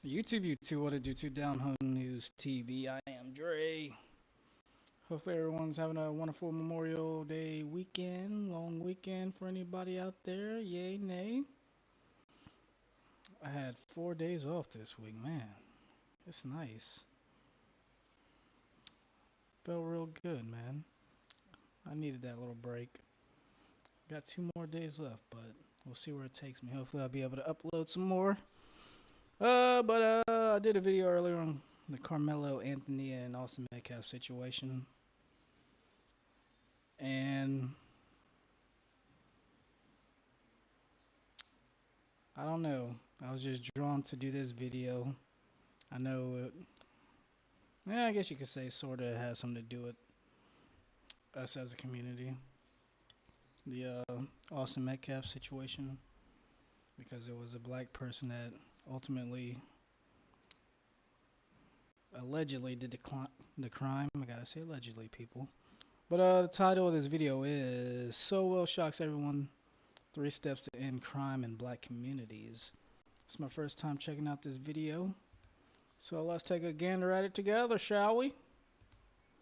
YouTube, what it do to Down Home News TV. I am Dre. Hopefully everyone's having a wonderful Memorial Day weekend, long weekend for anybody out there. Yay, nay. I had 4 days off this week, man. It's nice. Felt real good, man. I needed that little break. Got 2 more days left, but we'll see where it takes me. Hopefully I'll be able to upload some more. But I did a video earlier on the Carmelo Anthony and Austin Metcalf situation. And I don't know. I was just drawn to do this video. I know it, I guess you could say sort of has something to do with us as a community. The Austin Metcalf situation. Because it was a black person that ultimately, allegedly did the crime. I gotta say allegedly, people. But the title of this video is Sowell shocks everyone. 3 steps to end crime in black communities. It's my first time checking out this video. So let's take a gander at it together, shall we?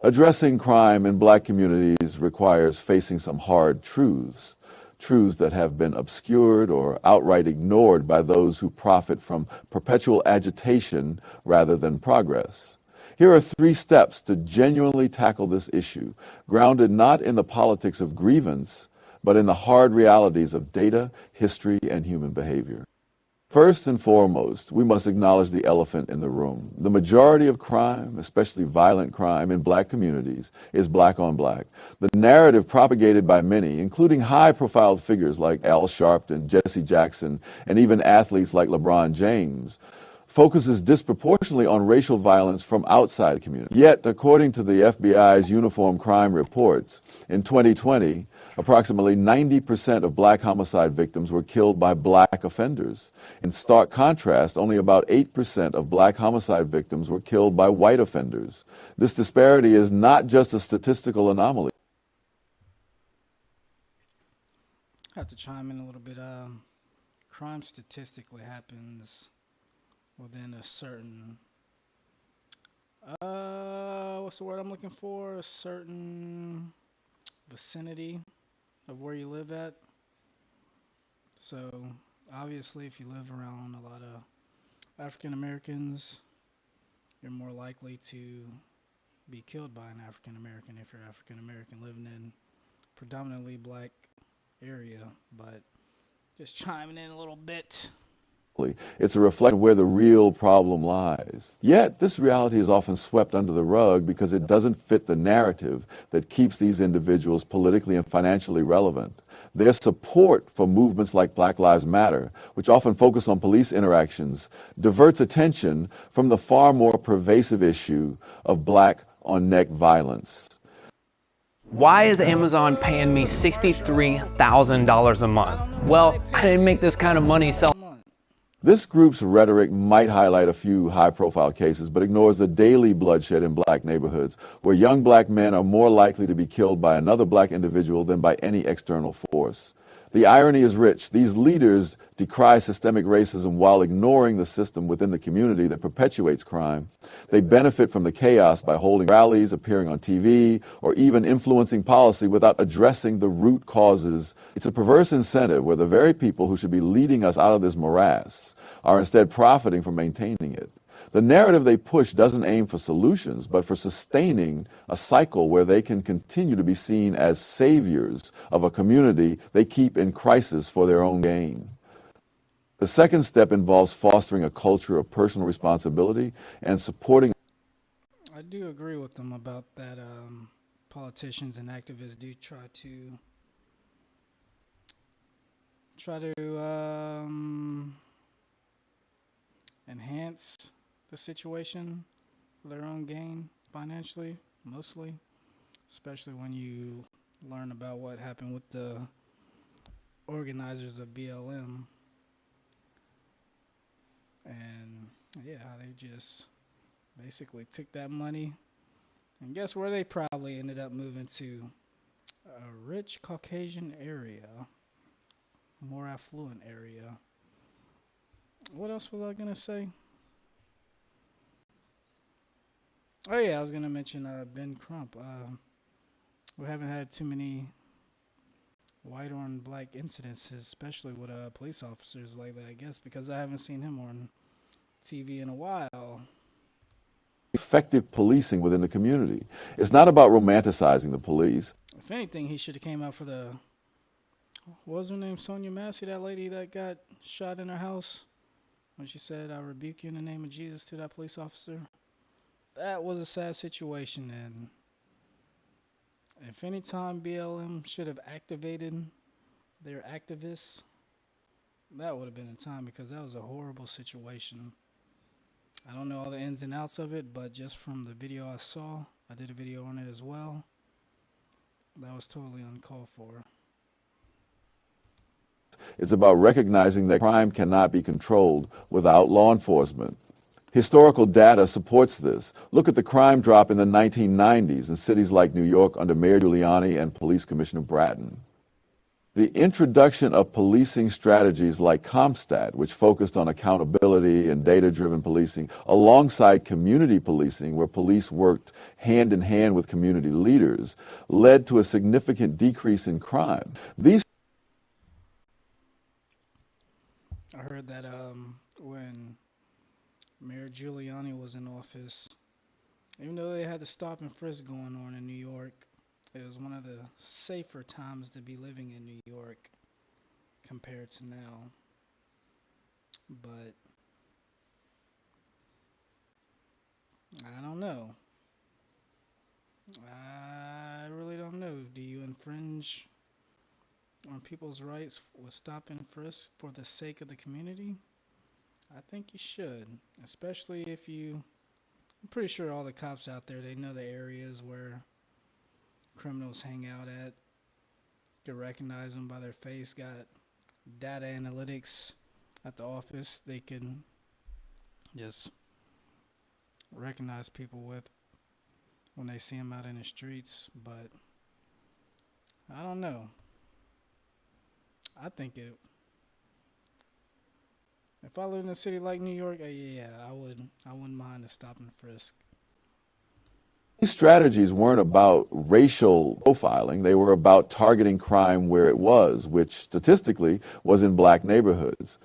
Addressing crime in black communities requires facing some hard truths, truths that have been obscured or outright ignored by those who profit from perpetual agitation rather than progress. Here are 3 steps to genuinely tackle this issue, grounded not in the politics of grievance, but in the hard realities of data, history, and human behavior. First and foremost, we must acknowledge the elephant in the room. The majority of crime, especially violent crime in black communities, is black on black. The narrative propagated by many, including high-profile figures like Al Sharpton, Jesse Jackson, and even athletes like LeBron James, focuses disproportionately on racial violence from outside the community. Yet, according to the FBI's Uniform Crime Reports, in 2020, approximately 90% of black homicide victims were killed by black offenders. In stark contrast, only about 8% of black homicide victims were killed by white offenders. This disparity is not just a statistical anomaly. I have to chime in a little bit. Crime statistically happens within a certain what's the word I'm looking for? A certain vicinity of where you live at. So obviously if you live around a lot of African Americans, you're more likely to be killed by an African American if you're African American living in predominantly black area. But just chiming in a little bit. It's a reflection of where the real problem lies. Yet, this reality is often swept under the rug because it doesn't fit the narrative that keeps these individuals politically and financially relevant. Their support for movements like Black Lives Matter, which often focus on police interactions, diverts attention from the far more pervasive issue of black on neck violence. Why is Amazon paying me $63,000 a month? Well, I didn't make this kind of money selling. This group's rhetoric might highlight a few high-profile cases, but ignores the daily bloodshed in black neighborhoods, where young black men are more likely to be killed by another black individual than by any external force. The irony is rich. These leaders decry systemic racism while ignoring the system within the community that perpetuates crime. They benefit from the chaos by holding rallies, appearing on TV, or even influencing policy without addressing the root causes. It's a perverse incentive where the very people who should be leading us out of this morass are instead profiting from maintaining it. The narrative they push doesn't aim for solutions, but for sustaining a cycle where they can continue to be seen as saviors of a community they keep in crisis for their own gain. The second step involves fostering a culture of personal responsibility and supporting. I do agree with them about that. Politicians and activists do try to enhance the situation for their own gain financially, mostly, especially when you learn about what happened with the organizers of BLM. And yeah, they just basically took that money, and guess where they probably ended up moving to? A rich Caucasian area, more affluent area. What else was I gonna say? Oh yeah, I was gonna mention Ben Crump. We haven't had too many white on black incidences, especially with police officers lately. I guess because I haven't seen him on TV in a while. Effective policing within the community. It's not about romanticizing the police. If anything, he should have came out for the what was her name, Sonia Massey, that lady that got shot in her house when she said, "I rebuke you in the name of Jesus" to that police officer. That was a sad situation, and if any time BLM should have activated their activists, that would have been the time because that was a horrible situation. I don't know all the ins and outs of it, but just from the video I saw, I did a video on it as well. That was totally uncalled for. It's about recognizing that crime cannot be controlled without law enforcement. Historical data supports this. Look at the crime drop in the 1990s in cities like New York under Mayor Giuliani and Police Commissioner Bratton. The introduction of policing strategies like CompStat, which focused on accountability and data-driven policing, alongside community policing, where police worked hand in hand with community leaders, led to a significant decrease in crime. I heard that when Mayor Giuliani was in office, even though they had the stop and frisk going on in New York, it was one of the safer times to be living in New York compared to now. But I don't know. I really don't know. Do you infringe on people's rights with stop and frisk for the sake of the community? I think you should, especially if you. I'm pretty sure all the cops out there, they know the areas where criminals hang out at. You can recognize them by their face. Got data analytics at the office. They can just recognize people with when they see them out in the streets. But I don't know. I think it. If I lived in a city like New York, yeah, I would. I wouldn't mind a stop and frisk. These strategies weren't about racial profiling. They were about targeting crime where it was, which statistically was in black neighborhoods.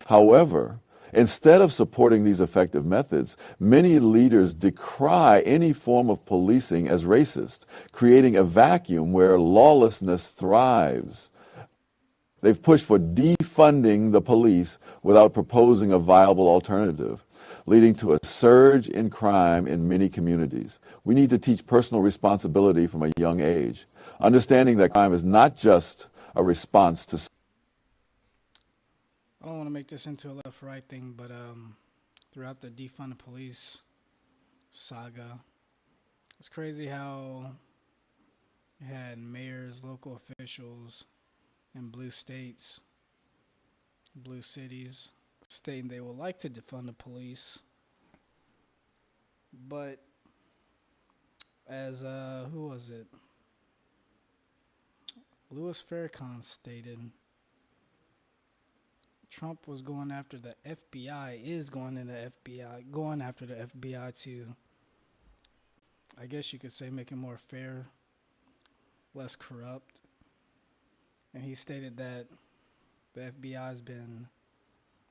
However, instead of supporting these effective methods, many leaders decry any form of policing as racist, creating a vacuum where lawlessness thrives. They've pushed for defunding the police without proposing a viable alternative, leading to a surge in crime in many communities. We need to teach personal responsibility from a young age, understanding that crime is not just a response to. I don't want to make this into a left-right thing, but throughout the defund the police saga, it's crazy how you had mayors, local officials in blue states, blue cities, stating they would like to defund the police. But as who was it? Louis Farrakhan stated, Trump was going after the FBI, is going in the FBI, going after the FBI to, I guess you could say, make it more fair, less corrupt. And he stated that the FBI has been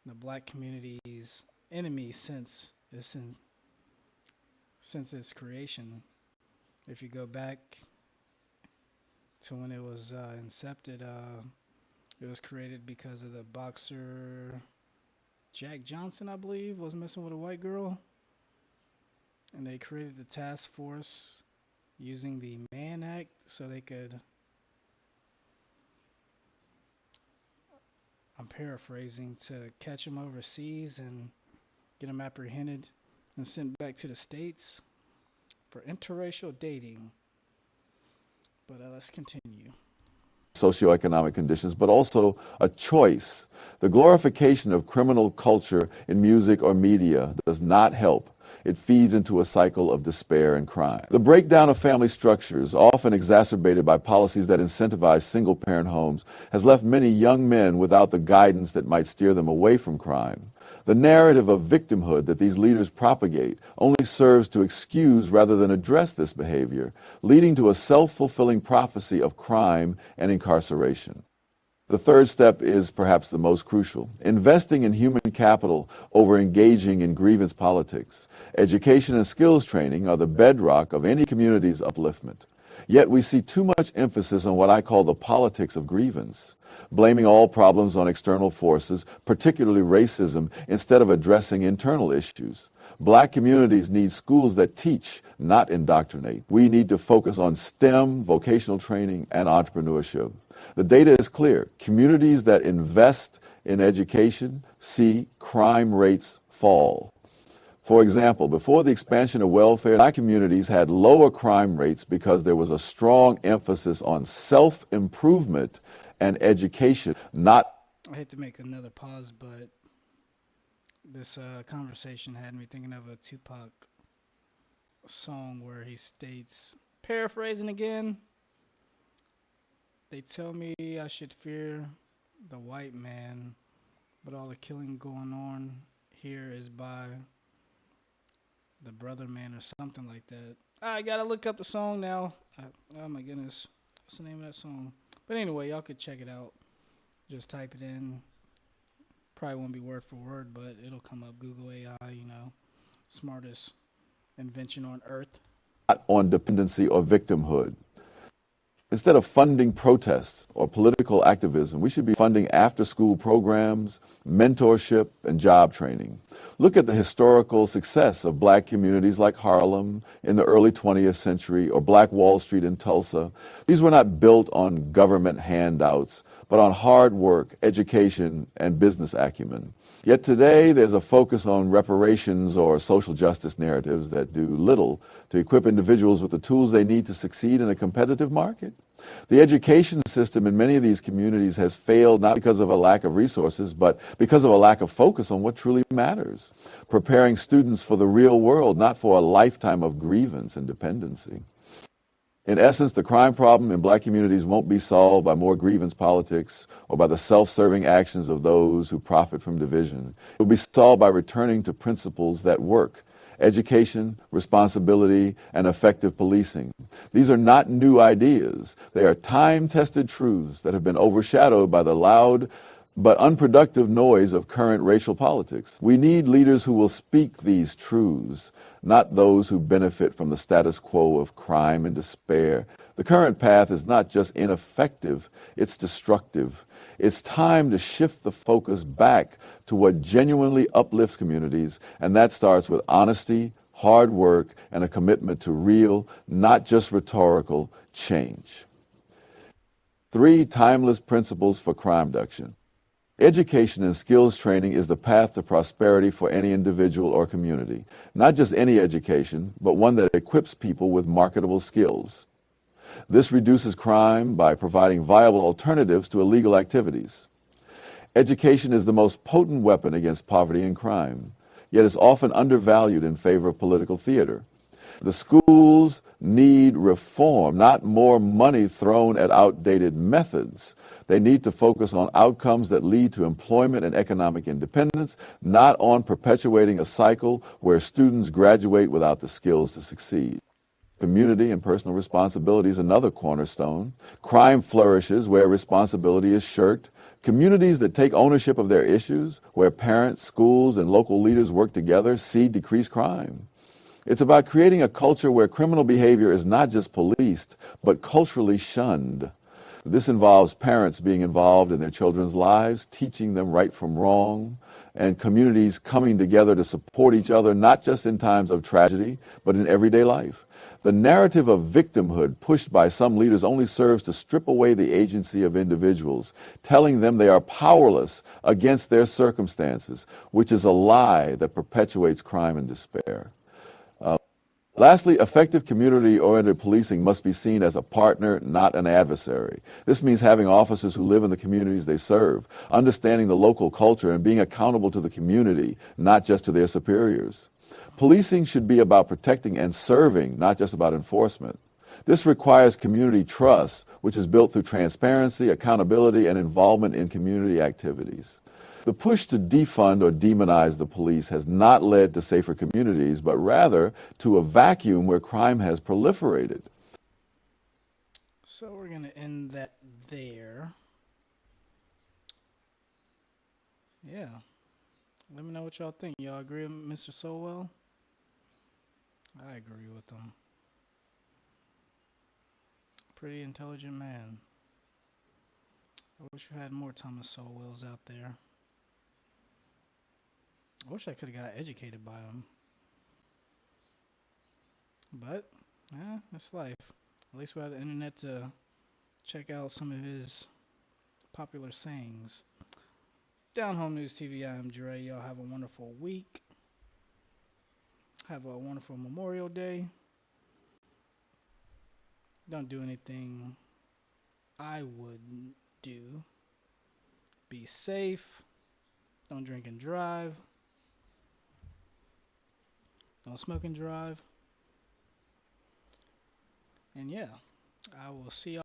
the black community's enemy since its creation. If you go back to when it was incepted, it was created because of the boxer Jack Johnson, I believe, was messing with a white girl. And they created the task force using the Mann Act so they could, I'm paraphrasing, to catch him overseas and get him apprehended and sent back to the States for interracial dating. But let's continue. Socioeconomic conditions, but also a choice. The glorification of criminal culture in music or media does not help. It feeds into a cycle of despair and crime. The breakdown of family structures, often exacerbated by policies that incentivize single-parent homes, has left many young men without the guidance that might steer them away from crime. The narrative of victimhood that these leaders propagate only serves to excuse rather than address this behavior, leading to a self-fulfilling prophecy of crime and incarceration. The third step is perhaps the most crucial: investing in human capital over engaging in grievance politics. Education and skills training are the bedrock of any community's upliftment. Yet we see too much emphasis on what I call the politics of grievance, blaming all problems on external forces, particularly racism, instead of addressing internal issues. Black communities need schools that teach, not indoctrinate. We need to focus on STEM, vocational training, and entrepreneurship. The data is clear. Communities that invest in education see crime rates fall. For example, before the expansion of welfare, Black communities had lower crime rates because there was a strong emphasis on self-improvement and education, not... I hate to make another pause, but this conversation had me thinking of a Tupac song where he states, paraphrasing again, "They tell me I should fear the white man, but all the killing going on here is by the brother man," or something like that. I gotta look up the song now. Oh my goodness. What's the name of that song? But anyway, y'all could check it out. Just type it in. Probably won't be word for word, but it'll come up. Google AI, smartest invention on earth. Not on dependency or victimhood. Instead of funding protests or political activism, we should be funding after-school programs, mentorship, and job training. Look at the historical success of Black communities like Harlem in the early 20th century or Black Wall Street in Tulsa. These were not built on government handouts, but on hard work, education, and business acumen. Yet today, there's a focus on reparations or social justice narratives that do little to equip individuals with the tools they need to succeed in a competitive market. The education system in many of these communities has failed not because of a lack of resources, but because of a lack of focus on what truly matters, preparing students for the real world, not for a lifetime of grievance and dependency. In essence, the crime problem in Black communities won't be solved by more grievance politics or by the self-serving actions of those who profit from division. It will be solved by returning to principles that work: education, responsibility, and effective policing. These are not new ideas. They are time-tested truths that have been overshadowed by the loud but unproductive noise of current racial politics. We need leaders who will speak these truths, not those who benefit from the status quo of crime and despair. The current path is not just ineffective, it's destructive. It's time to shift the focus back to what genuinely uplifts communities, and that starts with honesty, hard work, and a commitment to real, not just rhetorical, change. 3 timeless principles for crime reduction. Education and skills training is the path to prosperity for any individual or community. Not just any education, but one that equips people with marketable skills. This reduces crime by providing viable alternatives to illegal activities. Education is the most potent weapon against poverty and crime, yet is often undervalued in favor of political theater. The schools need reform, not more money thrown at outdated methods. They need to focus on outcomes that lead to employment and economic independence, not on perpetuating a cycle where students graduate without the skills to succeed. Community and personal responsibility is another cornerstone. Crime flourishes where responsibility is shirked. Communities that take ownership of their issues, where parents, schools, and local leaders work together, see decreased crime. It's about creating a culture where criminal behavior is not just policed, but culturally shunned. This involves parents being involved in their children's lives, teaching them right from wrong, and communities coming together to support each other, not just in times of tragedy, but in everyday life. The narrative of victimhood pushed by some leaders only serves to strip away the agency of individuals, telling them they are powerless against their circumstances, which is a lie that perpetuates crime and despair. Lastly, effective community-oriented policing must be seen as a partner, not an adversary. This means having officers who live in the communities they serve, understanding the local culture, and being accountable to the community, not just to their superiors. Policing should be about protecting and serving, not just about enforcement. This requires community trust, which is built through transparency, accountability, and involvement in community activities. The push to defund or demonize the police has not led to safer communities, but rather to a vacuum where crime has proliferated. So we're going to end that there. Yeah. Let me know what y'all think. Y'all agree with Mr. Sowell? I agree with him. Pretty intelligent man. I wish we had more Thomas Sowells out there. I wish I could have got educated by him. But, it's life. At least we have the internet to check out some of his popular sayings. Down Home News TV, I am Dre. Y'all have a wonderful week. Have a wonderful Memorial Day. Don't do anything I wouldn't do. Be safe. Don't drink and drive. Don't smoke and drive. And yeah, I will see y'all.